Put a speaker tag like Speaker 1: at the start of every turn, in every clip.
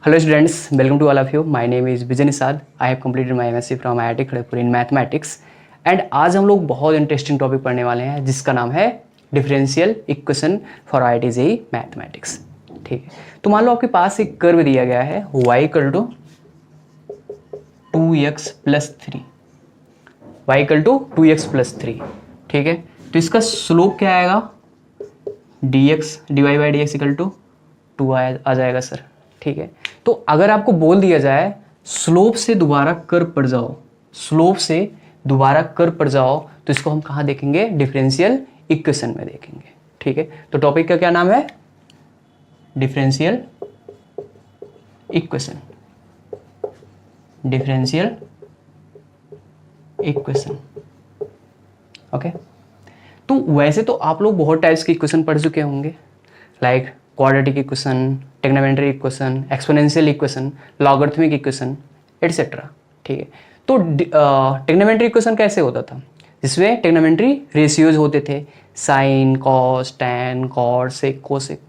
Speaker 1: Hello students, welcome to all of you. My name is Vijay Nisad. I have completed my MSc from IIT Kharagpur in mathematics. And आज हम लोग बहुत interesting topic पढ़ने वाले हैं जिसका नाम है differential equation for IIT JEE mathematics. ठीक है, तो मान लो आपके पास एक कर्व दिया गया है y equal to 2x plus 3, y equal to 2x plus 3। ठीक है, तो इसका स्लोप क्या आएगा, dx dy by D X equal to 2 आ जाएगा सर। ठीक है, तो अगर आपको बोल दिया जाए स्लोप से दोबारा कर्व पर जाओ, स्लोप से दोबारा कर्व पर जाओ, तो इसको हम कहाँ देखेंगे, डिफरेंशियल इक्वेशन में देखेंगे। ठीक है, तो टॉपिक का क्या नाम है, differential equation, differential equation. Okay, तो वैसे तो आप लोग बहुत टाइप्स की इक्वेशन पढ़ चुके होंगे, like quadratic equation, trigonometry equation, exponential equation, logarithmic equation etcetera. ठीक है, तो ट्रिग्नोमेट्री इक्वेशन कैसे होता था, जिसमें ट्रिग्नोमेट्री रेशियोज होते थे, sine, cos, tan, cot, sec, cosec.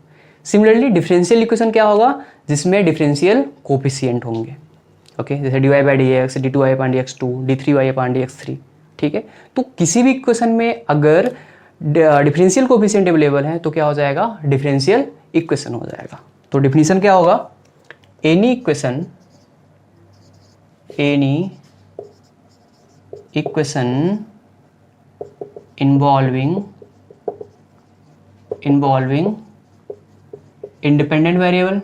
Speaker 1: Similarly differential equation क्या होगा, जिसमें डिफरेंशियल कोफिशिएंट होंगे। ओके, जैसे D Y by D X, D two Y upon D X two, D three Y upon D X three. ठीक है, तो किसी भी इक्वेशन में अगर डिफरेंशियल कोफिशिएंट अवेलेबल है तो क्या हो जाएगा, डिफरेंशियल इक्वेशन हो जाएगा। तो डिफिनीशन क्या होगा, any equation involving independent variable,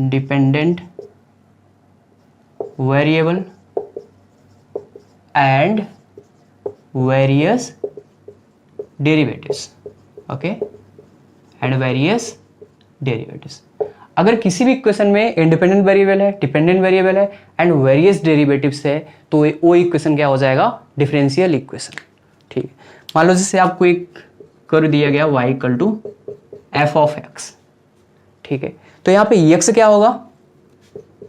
Speaker 1: dependent variable and various derivatives। Okay, and various derivatives. अगर किसी भी इक्वेशन में इंडिपेंडेंट वेरिएबल है, डिपेंडेंट वेरिएबल है एंड वेरियस डेरिवेटिव्स है, तो वो इक्वेशन क्या हो जाएगा, डिफरेंशियल इक्वेशन। ठीक है, मान लो जैसे आपको एक कर्व दिया गया y equal to F of X. ठीक है, तो यहाँ पे x क्या होगा,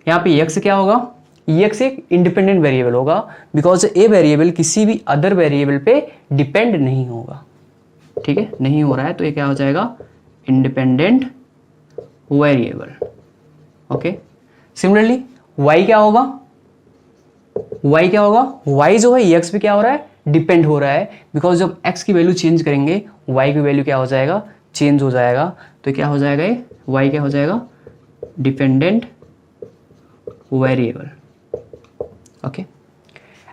Speaker 1: यहाँ पे x क्या होगा, x एक इंडिपेंडेंट वेरिएबल होगा, बिकॉज ए वेरिएबल किसी भी अदर वेरिएबल पे डिपेंड नहीं होगा। ठीक है, नहीं हो रहा है तो ये क्या हो जाएगा, independent variable. Okay, similarly y क्या होगा, y क्या होगा, y जो है x पे क्या हो रहा है, डिपेंड हो रहा है, बिकॉज जब x की वैल्यू चेंज करेंगे y की वैल्यू क्या हो जाएगा, चेंज हो जाएगा। तो क्या हो जाएगा, ये y क्या हो जाएगा, डिपेंडेंट वेरिएबल। ओके,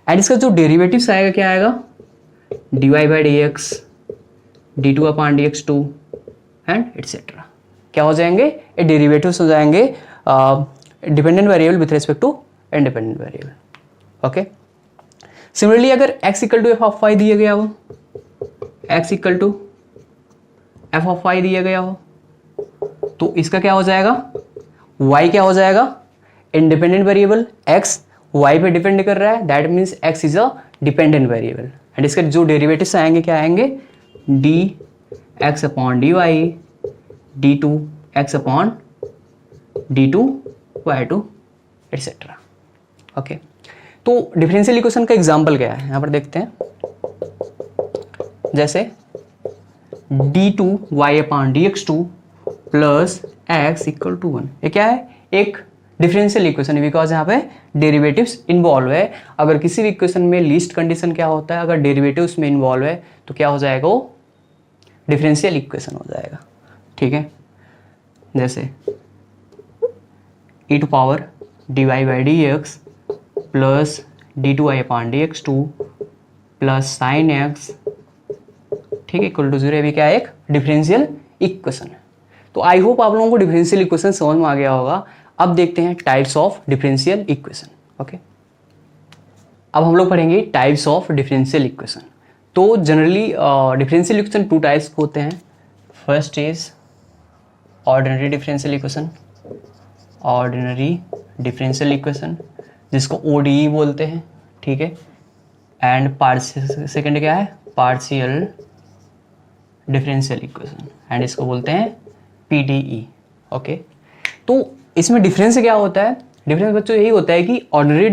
Speaker 1: एंड इसका जो डेरिवेटिव्स आएगा क्या आएगा, D Y by D X, D two upon D X two and etcetera. क्या हो जाएंगे, ये डेरिवेटिव्स हो जाएंगे dependent variable with respect to independent variable. Okay, similarly अगर x equal to F of Y दिया गया हो, x equal to F of Y दिया गया हो, तो इसका क्या हो जाएगा, y क्या हो जाएगा, इंडिपेंडेंट वेरिएबल, x y पे डिपेंड कर रहा है, that means x is a dependent variable. And इसके जो डेरिवेटिव्स आएंगे क्या आएंगे, D X upon D Y, D two X upon D two Y two etcetera. Okay, तो डिफरेंशियल इक्वेशन का एग्जांपल क्या है, यहाँ पर देखते हैं, जैसे D two Y upon D X two plus X equal to 1। ये क्या है, एक डिफरेंशियल इक्वेशन है, बिकॉज यहाँ पे डेरिवेटिव्स इन्वॉल्व है। अगर किसी भी इक्वेशन में लीस्ट कंडीशन क्या होता है, अगर डेरिवेटिव्स में इन्वॉल्व है तो क्या हो जाएगा, वो डिफरेंशियल इक्वेशन हो जाएगा। ठीक है, जैसे e to power D Y by D X plus D two Y upon D X two plus sine X, ठीक है, इक्वल टू 0। अभी क्या है, एक डिफरेंशियल इक्वेशन है। तो आई होप आप लोगों को डिफरेंशियल इक्वेशन समझ में आ गया होगा। अब देखते हैं types of differential equation. Okay, अब हम लोग पढ़ेंगे टाइप्स ऑफ डिफरेंशियल इक्वेशन। तो generally differential equation two types होते हैं। First is ordinary differential equation, ordinary differential equation जिसको ODE बोलते हैं। ठीक है, एंड पार्शियल, सेकेंड क्या है, पार्शियल डिफरेंशियल इक्वेशन, एंड इसको बोलते हैं PDE। ओके, तो इसमें डिफरेंस क्या होता है, डिफरेंस बच्चों यही होता है कि ऑर्डिनरी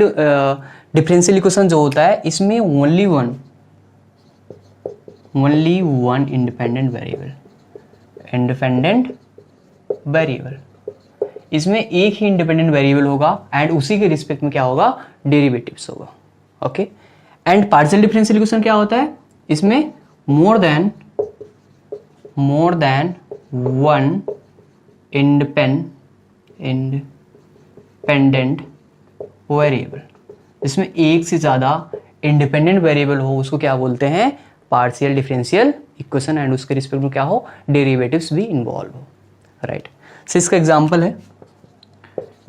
Speaker 1: डिफरेंशियल इक्वेशन जो होता है इसमें only one only one independent variable, independent variable, इसमें एक ही इंडिपेंडेंट वेरिएबल होगा एंड उसी के रिस्पेक्ट में क्या होगा, डेरिवेटिव्स होगा। Okay, and partial differential equation क्या होता है, इसमें more than one independent variable, जिसमें एक से ज़्यादा इंडिपेंडेंट वेरिएबल हो उसको क्या बोलते हैं, पार्शियल डिफरेंशियल इक्वेशन, एंड उसके रिस्पेक्ट में क्या हो, डेरिवेटिव्स भी इन्वॉल्व हो। राइट, सो इसका एग्जांपल है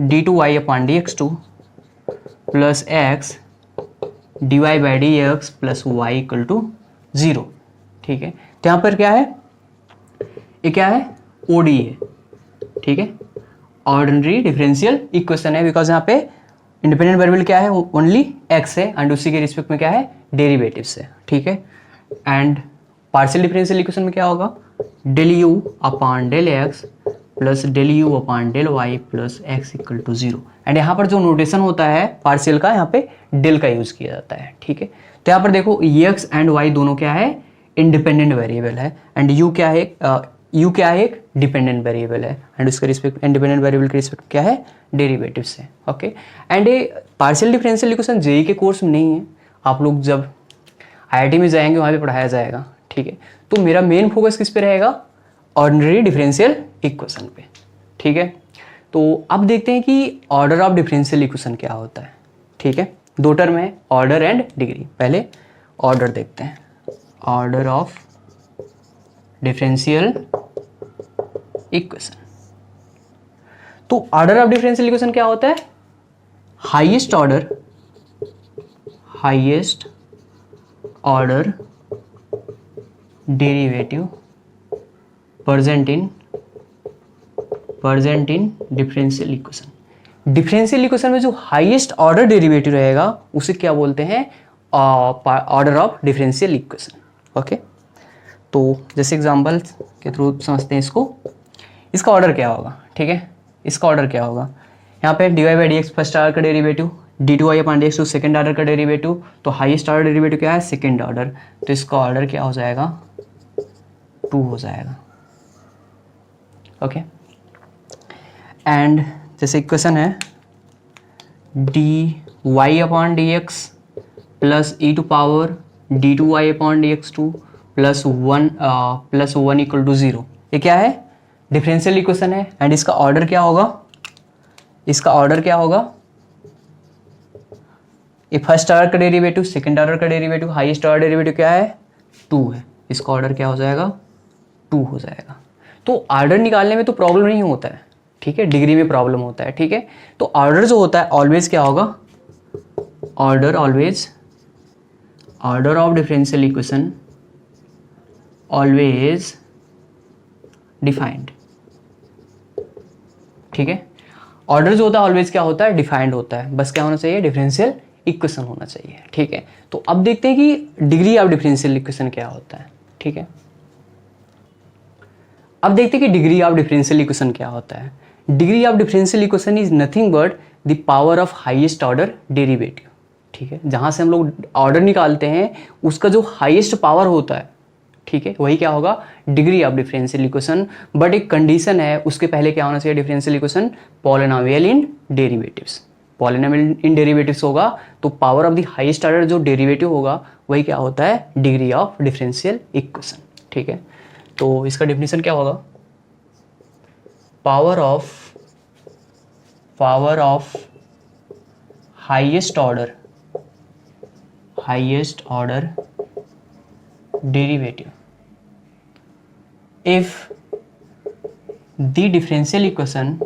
Speaker 1: d2y/dx2 plus X dy/dx plus y equal to 0। ठीक है, तो यहाँ पर क्या है, ये क्या है, ODE है। ठीक है, ऑर्डिनरी डिफरेंशियल इक्वेशन है, बिकॉज यहाँ पे इंडिपेंडेंट वेरिएबल क्या है, ओनली x है एंड उसी के रिस्पेक्ट में क्या है, डेरिवेटिव्स है। ठीक है, एंड पार्शियल डिफरेंशियल इक्वेशन में क्या होगा, del u upon del X plus del u upon del Y plus X equal to 0। And यहाँ पर जो नोटेशन होता है पार्शियल का, यहाँ पे डेल का यूज किया जाता है। ठीक है, तो यहाँ पर देखो x एंड y दोनों क्या है, इंडिपेंडेंट वेरिएबल है, एंड u क्या है, एक डिपेंडेंट वेरिएबल है, एंड उसके रिस्पेक्ट इंडिपेंडेंट वेरिएबल के रिस्पेक्ट क्या है, डेरिवेटिव्स है। ओके, एंड ये पार्शियल डिफरेंशियल इक्वेशन जेईई के कोर्स में नहीं है, आप लोग जब IIT में जाएंगे वहाँ पे पढ़ाया जाएगा। ठीक है, तो मेरा मेन फोकस किस पे रहेगा, ऑर्डिनरी डिफरेंशियल इक्वेशन पे। ठीक है, तो अब देखते हैं कि ऑर्डर ऑफ डिफरेंशियल इक्वेशन क्या होता है। ठीक है, दो टर्म है, ऑर्डर एंड डिग्री। पहले ऑर्डर देखते हैं, ऑर्डर ऑफ डिफरेंशियल इक्वेशन। तो ऑर्डर ऑफ डिफरेंशियल इक्वेशन क्या होता है, highest order derivative present in differential equation. Differential equation में जो हाईएस्ट ऑर्डर डेरिवेटिव रहेगा उसे क्या बोलते हैं, order of differential equation. Okay, तो जैसे एग्जांपल के थ्रू समझते हैं इसको, इसका ऑर्डर क्या होगा। ठीक है, इसका ऑर्डर क्या होगा, यहाँ पे dy/dx फर्स्ट ऑर्डर का डेरिवेटिव, d2y/dx2 सेकेंड ऑर्डर का डेरिवेटिव, तो हाईएस्ट ऑर्डर डेरिवेटिव क्या है, सेकेंड ऑर्डर, तो इसका ऑर्डर क्या हो जाएगा, 2 हो जाएगा। ओके, एंड जैसे इक्वेशन है dy/dx plus e to power d2y/dx2 plus 1 equal to 0, ये क्या है, डिफरेंशियल इक्वेशन है, एंड इसका ऑर्डर क्या होगा, ये फर्स्ट ऑर्डर का डेरिवेटिव, सेकंड ऑर्डर का डेरिवेटिव, हाईएस्ट ऑर्डर डेरिवेटिव क्या है, 2 है, इसका ऑर्डर क्या हो जाएगा, 2 हो जाएगा। तो ऑर्डर निकालने में तो प्रॉब्लम नहीं होता है। ठीक है, डिग्री में प्रॉब्लम होता है। ठीक है, तो ऑर्डर जो होता है ऑलवेज क्या होगा, order of differential equation always defined. ठीक है, ऑर्डर जो होता है ऑलवेज क्या होता है, डिफाइंड होता है, बस क्या होना चाहिए, डिफरेंशियल इक्वेशन होना चाहिए। ठीक है, तो अब देखते हैं कि डिग्री ऑफ डिफरेंशियल इक्वेशन क्या होता है। ठीक है, अब देखते हैं कि डिग्री ऑफ डिफरेंशियल इक्वेशन क्या होता है। Degree of differential equation is nothing but the power of highest order derivative. ठीक है, जहां से हम लोग ऑर्डर निकालते हैं उसका जो हाईएस्ट पावर होता है, ठीक है, वही क्या होगा, degree of differential equation. But एक कंडीशन है, उसके पहले क्या होना चाहिए, डिफरेंशियल इक्वेशन पॉलिनोमियल इन डेरिवेटिव्स। पॉलिनोमियल इन डेरिवेटिव्स होगा तो power of the highest order जो डेरिवेटिव होगा वही क्या होता है, डिग्री ऑफ डिफरेंशियल इक्वेशन। ठीक है, तो इसका डेफिनेशन क्या होगा, power of highest order derivative if the differential equation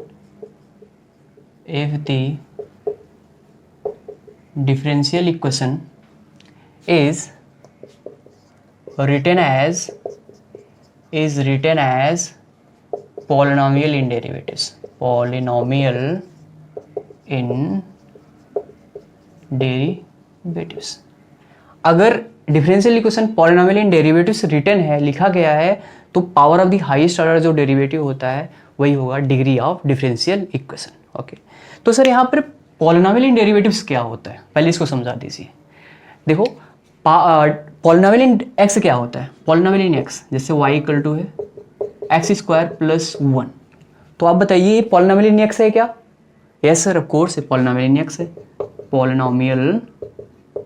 Speaker 1: is written as polynomial in derivatives, अगर डिफरेंशियल इक्वेशन पॉलिनोमियल इन डेरिवेटिव्स रिटर्न है, लिखा गया है, तो power of the highest order जो डेरिवेटिव होता है वही होगा degree of differential equation. Okay, तो सर यहाँ पर पॉलिनोमियल इन डेरिवेटिव्स क्या होता है, पहले इसको समझा दीजिए। देखो, पॉलिनोमियल इन एक्स क्या होता है? पॉलिनोमियल इन एक्स जैसे y इक्वल टू है एक्स स्क्वायर प्लस 1, तो आप बताइए पॉलिनोमियल इन एक्स है क्या? Yes sir, of course polynomial in x है, पॉलिनोमियल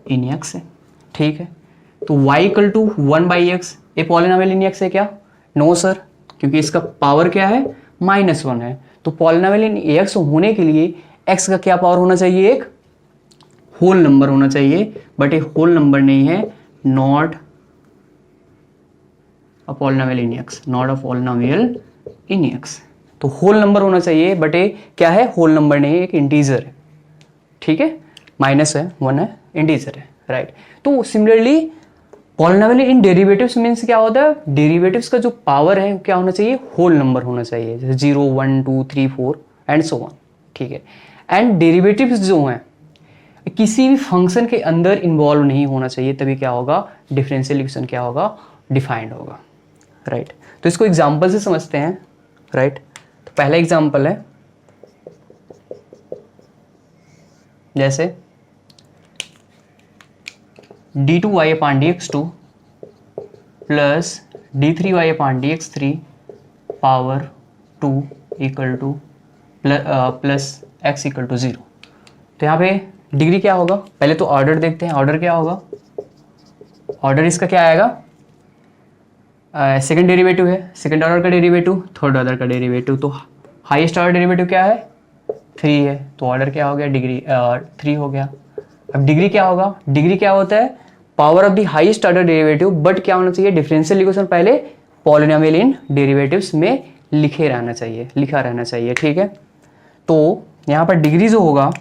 Speaker 1: इन एक्स है, ठीक है। तो y इक्वल टू 1/x ये पॉलिनोमियल इन एक्स है क्या? नो सर, क्योंकि इसका पावर क्या है? -1 है। तो पॉलिनोमियल इन एक्स होने के लिए x का क्या पावर होना चाहिए? एक होल नंबर होना चाहिए, बट ये होल नंबर नहीं है, not a polynomial in x, not a polynomial in x. तो होल नंबर होना चाहिए, बट ये क्या है? होल नंबर नहीं है, एक इंटीजर है, ठीक है, माइनस है, 1 है, इंटीजर है, राइट। तो सिमिलरली पॉलिनोमियल इन डेरिवेटिव्स मीन्स क्या होता है? डेरिवेटिव्स का जो पावर है क्या होना चाहिए? होल नंबर होना चाहिए, जैसे 0 1 2 3 4 एंड सो ऑन, ठीक है। एंड डेरिवेटिव्स जो हैं किसी भी फंक्शन के अंदर इन्वॉल्व नहीं होना चाहिए, तभी क्या होगा? डिफरेंशियल इक्वेशन क्या होगा? डिफाइंड होगा, राइट। तो इसको एग्जांपल से समझते हैं, राइट। तो पहला एग्जांपल है जैसे d2y/dx2 plus d3y/dx3 power 2 equal to plus x equal to 0। तो यहाँ पे डिग्री क्या होगा? पहले तो ऑर्डर देखते हैं, ऑर्डर क्या होगा? ऑर्डर इसका क्या आएगा? सेकंड डेरिवेटिव है, सेकंड ऑर्डर का डेरिवेटिव, थर्ड ऑर्डर का डेरिवेटिव, तो हाईएस्ट ऑर्डर डेरिवेटिव क्या है? 3 है, तो ऑर्डर क्या हो गया? डिग्री 3 हो गया। अब डिग्री क्या होगा? डिग्री क्या होता है? Power of the highest order derivative, but क्या होना चाहिए? डिफरेंशियल इक्वेशन पहले पॉलिनोमियल इन डेरिवेटिव्स में लिखा रहना चाहिए, ठीक है। तो यहाँ पर डिग्री जो होगा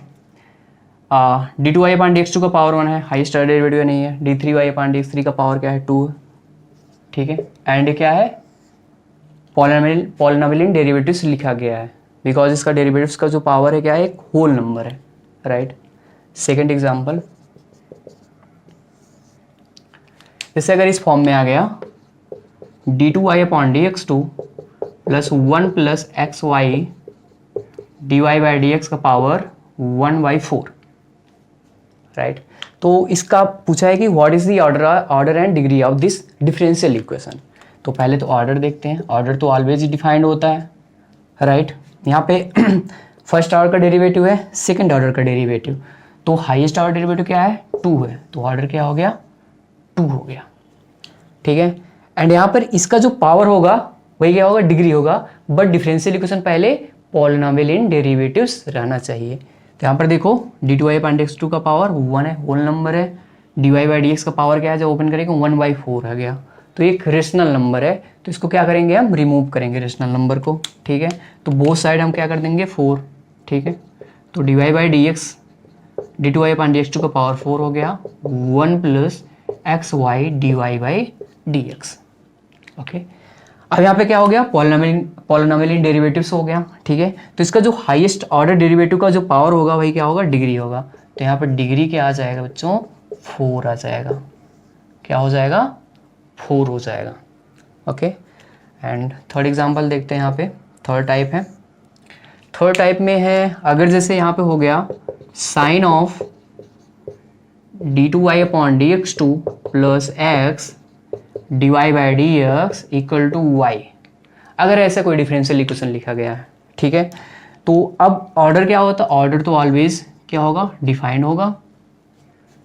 Speaker 1: d2y/dx2 का पावर 1 है, हाईएस्ट ऑर्डर डेरिवेटिव नहीं है, d3y/dx3 का पावर क्या है? 2 है, ठीक है। एंड क्या है? पॉलिनोमियल इन डेरिवेटिव्स लिखा गया है, बिकॉज इसका डेरिवेटिव्स का जो पावर है क्या है? एक होल नंबर है, राइट। सेकेंड एग्जाम्पल, जैसे अगर इस फॉर्म में आ गया d2y/dx2 plus 1 plus xy dy/dx का पावर 1/4, राइट। तो इसका पूछा है कि what is the order and degree of this differential equation. तो पहले तो ऑर्डर देखते हैं, ऑर्डर तो ऑलवेज डिफाइंड होता है, राइट। यहाँ पे फर्स्ट ऑर्डर का डेरिवेटिव है, सेकंड ऑर्डर का डेरिवेटिव, तो हाईएस्ट ऑर्डर डेरिवेटिव क्या है? 2 है, तो ऑर्डर क्या हो गया? 2 हो गया, ठीक है। एंड यहाँ पर इसका जो पावर होगा वही क्या होगा? डिग्री होगा, बट डिफरेंशियल इक्वेशन पहले पॉलिनोमियल इन डेरिवेटिव्स रहना चाहिए। तो यहाँ पर देखो d2y/dx2 का पावर 1 है, होल नंबर है, dy/dx का पावर क्या है? जब ओपन करेंगे 1/4 आ गया, तो एक रेशनल नंबर है, तो इसको क्या करेंगे? हम रिमूव करेंगे रेशनल नंबर को, ठीक है। तो बोथ साइड हम क्या कर देंगे? 4, ठीक है। तो dy/dx d2y/dx2 का पावर 4 हो गया, 1 प्लस xy dy/dx, ओके। अब यहाँ पे क्या हो गया? पॉलिनोमियल इन डेरिवेटिव्स हो गया, ठीक है। तो इसका जो हाईएस्ट ऑर्डर डेरिवेटिव का जो पावर होगा वही क्या होगा? डिग्री होगा। तो यहाँ पर डिग्री क्या आ जाएगा बच्चों? 4 आ जाएगा। क्या हो जाएगा? 4 हो जाएगा, ओके। एंड थर्ड एग्जांपल देखते हैं, यहाँ पे थर्ड टाइप है। थर्ड टाइप में है, अगर जैसे यहाँ पे हो गया sine of d2y/dx2 plus x dy/dx equal to y, अगर ऐसा कोई डिफरेंशियल इक्वेशन लिखा गया है, ठीक है। तो अब ऑर्डर क्या होता है? ऑर्डर तो ऑलवेज क्या होगा? डिफाइंड होगा।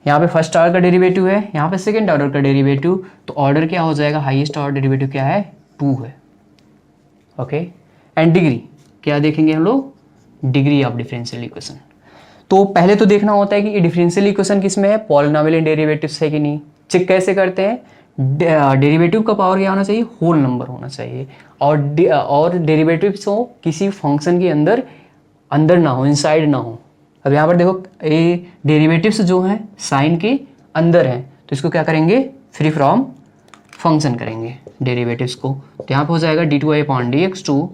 Speaker 1: यहाँ पे फर्स्ट ऑर्डर का डेरिवेटिव है, यहाँ पे सेकंड ऑर्डर का डेरिवेटिव, तो ऑर्डर क्या हो जाएगा? हाईएस्ट ऑर्डर डेरिवेटिव क्या है? 2 है, ओके। एंड डिग्री क्या देखेंगे हम लोग? Degree of differential equation. तो पहले तो देखना होता है कि ये डिफरेंशियल इक्वेशन किस में है? पॉलिनोमियल इन डेरिवेटिव्स है कि नहीं। चेक कैसे करते हैं? डेरिवेटिव का पावर क्या होना चाहिए? होल नंबर होना चाहिए, और डेरिवेटिव्स हो किसी फंक्शन के अंदर ना हो, इनसाइड ना हो। अब यहाँ पर देखो ये डेरिवेटिव्स जो हैं साइन के अंदर हैं, तो इसको क्या करेंगे? फ्री फ्रॉम फंक्शन करेंगे डेरिवेटिव्स को। तो यहाँ पर हो जाएगा d2y/dx2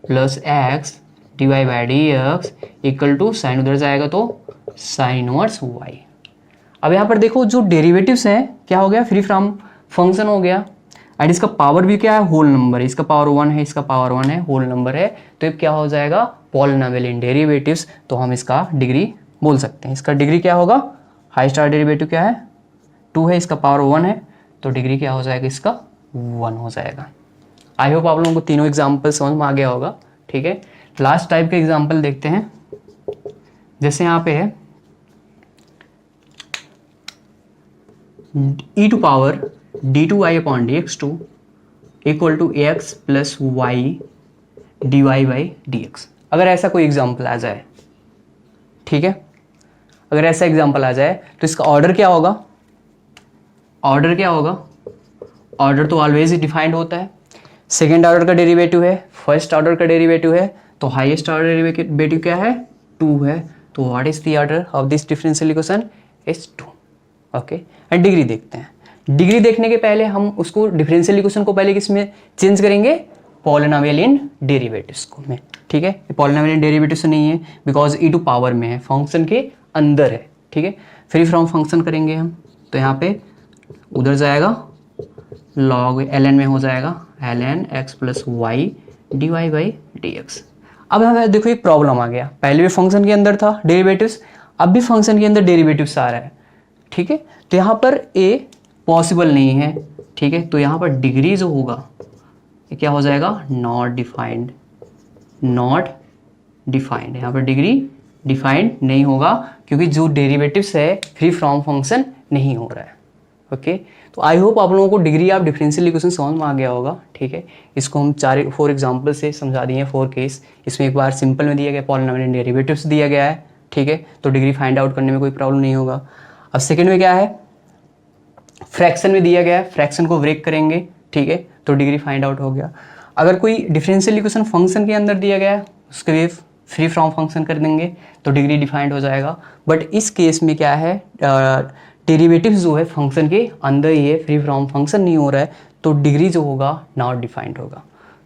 Speaker 1: plus x dy/dx equal to sine उधर जाएगा तो साइन इनवर्स y। अब यहाँ पर देखो जो डेरिवेटिव्स हैं क्या हो गया? फ्री फ्रॉम फंक्शन हो गया, एंड इसका पावर भी क्या है? होल नंबर है, इसका पावर 1 है, इसका पावर 1 है, होल नंबर है, तो ये क्या हो जाएगा? पॉलिनोमियल इन डेरिवेटिव्स। तो हम इसका डिग्री बोल सकते हैं। इसका डिग्री क्या होगा? हाईएस्ट ऑर्डर डेरिवेटिव क्या है? 2 है, इसका पावर 1 है, तो डिग्री क्या हो जाएगा इसका 1 हो जाएगा। आई होप आप लोगों को तीनों एग्जाम्पल समझ में आ गया होगा। ठीक है, लास्ट टाइप के एग्जाम्पल देखते हैं। जैसे यहाँ पे है e to power d2y upon dx2 equal to ax plus Y dy by dx। अगर ऐसा कोई एग्जाम्पल आ जाए, ठीक है, अगर ऐसा एग्जाम्पल आ जाए तो इसका ऑर्डर क्या होगा? ऑर्डर क्या होगा? ऑर्डर तो ऑलवेज डिफाइंड होता है। सेकेंड ऑर्डर का डेरिवेटिव है, फर्स्ट ऑर्डर का डेरिवेटिव है, तो हाईएस्ट ऑर्डर डेरिवेटिव क्या है? 2 है। तो what is the order of this differential equation? Is 2। Okay, and degree देखते हैं। डिग्री देखने के पहले हम उसको डिफरेंशियल इक्वेशन को पहले किसमें चेंज करेंगे? पॉलिनोमियल इन डेरिवेटिव्स को में। ठीक है, पॉलिनोमियल इन डेरिवेटिव्स नहीं है बिकॉज ई टू पावर में है, फंक्शन के अंदर है। ठीक है, फ्री फ्रॉम फंक्शन करेंगे हम, तो यहाँ पे उधर जाएगा log ln में हो जाएगा ln x plus Y dy by dx। अब हमें देखो एक प्रॉब्लम आ गया, पहले भी फंक्शन के अंदर था डेरिवेटिव्स, अब भी फंक्शन के अंदर डेरिवेटिव्स आ रहा है। ठीक है, तो यहाँ पर a पॉसिबल नहीं है। ठीक है, तो यहाँ पर डिग्री जो होगा ये क्या हो जाएगा? Not defined. नॉट डिफाइंड, यहाँ पर डिग्री डिफाइंड नहीं होगा क्योंकि जो डेरिवेटिव्स है फ्री फ्रॉम फंक्शन नहीं हो रहा है। ओके, तो आई होप आप लोगों को डिग्री ऑफ डिफरेंशियल इक्वेशन समझ में आ गया होगा। ठीक है, इसको हम 4 एग्जांपल से समझा दिए हैं, 4 केस। इसमें एक बार सिंपल में दिया गया, पॉलिनोमियल इन डेरिवेटिव्स दिया गया है। ठीक है, तो डिग्री फाइंड आउट करने में कोई प्रॉब्लम नहीं होगा। अब सेकेंड में क्या है? फ्रैक्शन में दिया गया है, फ्रैक्शन को ब्रेक करेंगे। ठीक है, तो डिग्री फाइंड आउट हो गया। अगर कोई डिफरेंशियल इक्वेशन फंक्शन के अंदर दिया गया है, उसके भी फ्री फ्रॉम फंक्शन कर देंगे तो डिग्री डिफाइंड हो जाएगा। बट इस केस में क्या है, डेरिवेटिव जो है फंक्शन के अंदर ही है, फ्री फ्रॉम फंक्शन नहीं हो रहा है, तो डिग्री जो होगा नॉट डिफाइंड होगा।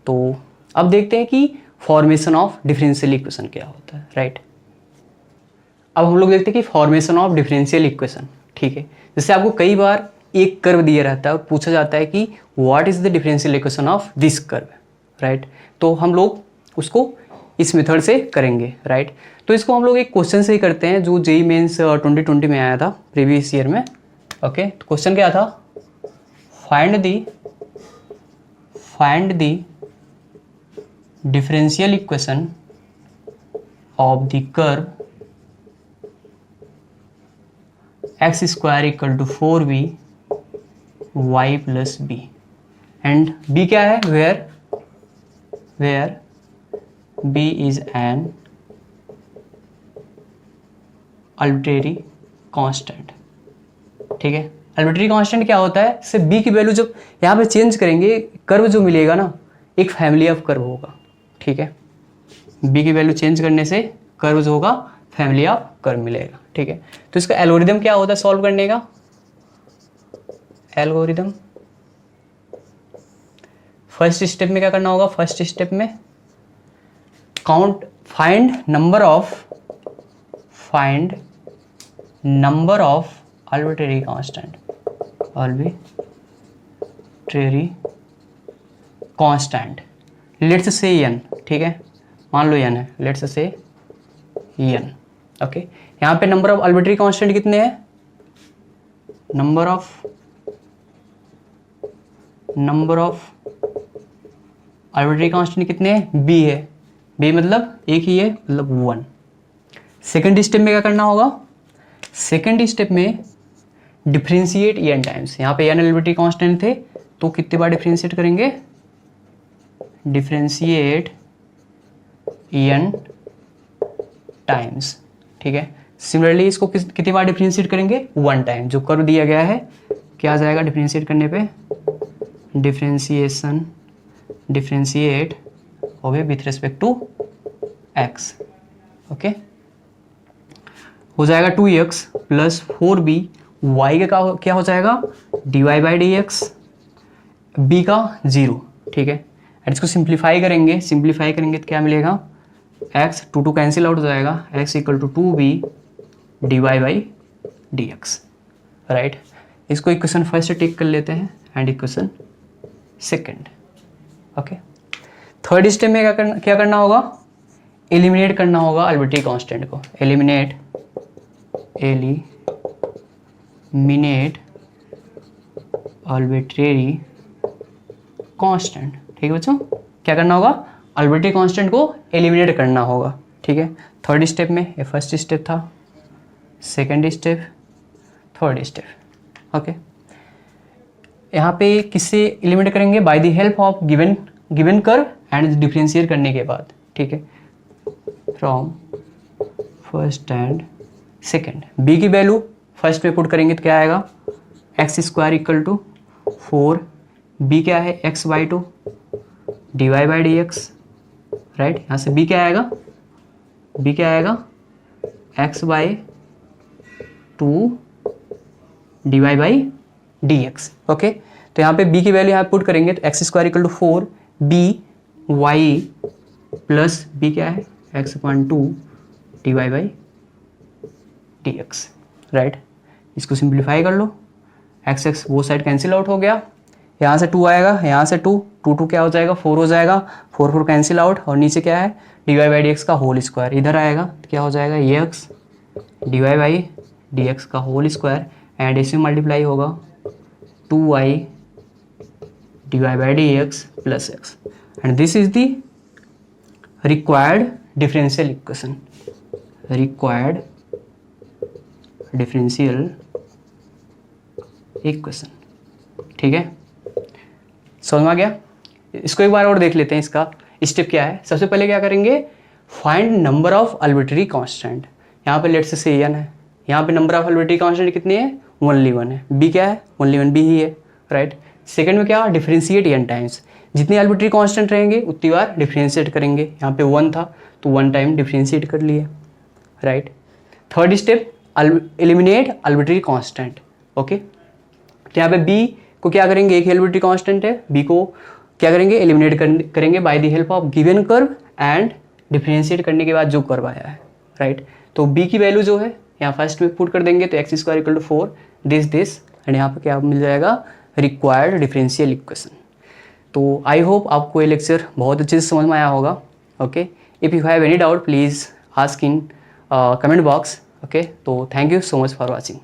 Speaker 1: तो अब देखते हैं कि फॉर्मेशन ऑफ डिफरेंशियल इक्वेशन क्या होता है। राइट, अब हम लोग देखते हैं कि फॉर्मेशन ऑफ डिफरेंशियल इक्वेशन। ठीक है, जैसे आपको कई बार एक कर्व दिया रहता है, पूछा जाता है कि what is the differential equation of this curve. Right, तो हम लोग उसको इस मेथड से करेंगे। राइट, तो इसको हम लोग एक क्वेश्चन से ही करते हैं जो जेईई मेंस 2020 में आया था, प्रीवियस ईयर में। ओके, तो क्वेश्चन क्या था? Find the differential equation of the curve X square equal to 4b y plus b and b क्या है? Where b is an arbitrary constant। ठीक है, arbitrary constant क्या होता है? से b की वैल्यू जब यहाँ पे चेंज करेंगे, कर्व जो मिलेगा ना, एक फैमिली ऑफ कर्व होगा। ठीक है, b की वैल्यू चेंज करने से कर्व जो होगा फैमिली ऑफ कर्व मिलेगा। ठीक है, तो इसका एल्गोरिदम क्या होता है सॉल्व करने का? एल्गोरिदम फर्स्ट स्टेप में क्या करना होगा? फर्स्ट स्टेप में find number of arbitrary constant let's say n। ठीक है, मान लो n है, let's say n। ओके, यहाँ पे नंबर ऑफ arbitrary constant कितने हैं? नंबर ऑफ arbitrary constant कितने हैं? b है, b मतलब एक ही है, मतलब 1। सेकेंड स्टेप में क्या करना होगा? सेकेंड स्टेप में डिफ्रेंशिएट n टाइम्स। यहाँ पे n आर्बिट्रेरी कांस्टेंट थे, तो कितने बार डिफ्रेंशिएट करेंगे? Differentiate n times. ठीक है, सिमिलरली इसको कितनी बार डिफ्रेंशिएट करेंगे? 1 टाइम। जो कर्व दिया गया है क्या आ जाएगा डिफ्रेंशिएट करने पे? डिफ्रेंशिएट हो गए with respect to x। Okay, हो जाएगा 2x प्लस 4b, y का क्या हो जाएगा? dy by D x, b का 0। ठीक है, एंड इसको सिंप्लीफाई करेंगे तो क्या मिलेगा? x 2 कैंसिल आउट हो जाएगा, x equal to 2b dy by D X. Right, इसको इक्वेशन फर्स्ट टेक कर लेते हैं and equation second. Okay, third step में क्या करना होगा? एलिमिनेट करना होगा आर्बिट्रेरी कांस्टेंट को। Eliminate arbitrary constant. ठीक है बच्चों, क्या करना होगा, आर्बिट्रेरी कांस्टेंट को एलिमिनेट करना होगा। ठीक है, थर्ड स्टेप में, ये फर्स्ट स्टेप था, second step, third step. Okay, यहाँ पे किससे एलिमिनेट करेंगे, by the help of given curve and differentiate करने के बाद। ठीक है, from first and second, B की वैल्यू फर्स्ट में पुट करेंगे तो क्या आएगा, X square equal to 4, B क्या है x/2 dy/dx, राइट। यहाँ से b क्या आएगा, b क्या आएगा x/2 dy/dx। ओके, तो यहाँ पे b की वैल्यू यहाँ पुट करेंगे तो X square equal to 4 by plus b क्या है x/2 dy/dx, राइट। इसको सिंप्लीफाई कर लो, एक्स एक्स वो साइड कैंसिल आउट हो गया, यहाँ से 2 आएगा, यहाँ से 2 क्या हो जाएगा, 4 हो जाएगा, 4 कैंसिल आउट, और नीचे क्या है dy/dx का होल स्क्वायर, इधर आएगा तो क्या हो जाएगा ये x dy/dx का होल स्क्वायर, एंड इसमें मल्टीप्लाई होगा 2y dy/dx plus x, and this is the required differential equation, required differential equation. ठीक है, समझ में आ गया। इसको एक बार और देख लेते हैं, इसका स्टेप क्या है। सबसे पहले क्या करेंगे, find number of arbitrary constant. यहाँ पे लेट्स से n है, यहाँ पे नंबर ऑफ आर्बिट्रेरी कांस्टेंट कितनी है, ओनली 1 है, b क्या है ओनली 1, b ही है, राइट। सेकंड में क्या, डिफरेंशिएट n टाइम्स, जितनी आर्बिट्रेरी कांस्टेंट रहेंगे उतनी बार डिफरेंशिएट करेंगे। यहाँ पे 1 था तो 1 टाइम डिफरेंशिएट कर लिए, right. Third step, eliminate arbitrary constant. Okay, तो यहाँ पे b को क्या करेंगे, एक आर्बिट्रेरी कांस्टेंट है, b को क्या करेंगे, एलिमिनेट करेंगे by the help of given curve and differentiate करने के बाद जो कर्व आया है, राइट। तो b की वैल्यू जो है यहाँ फर्स्ट में पुट कर देंगे तो X square equal to 4 this and यहाँ पे क्या मिल जाएगा, रिक्वायर्ड डिफरेंशियल इक्वेशन। तो आई होप आपको ये लेक्चर बहुत अच्छे से समझ में आया होगा। Okay, if you have any doubt please ask in comment box. Okay, तो thank you so much for watching.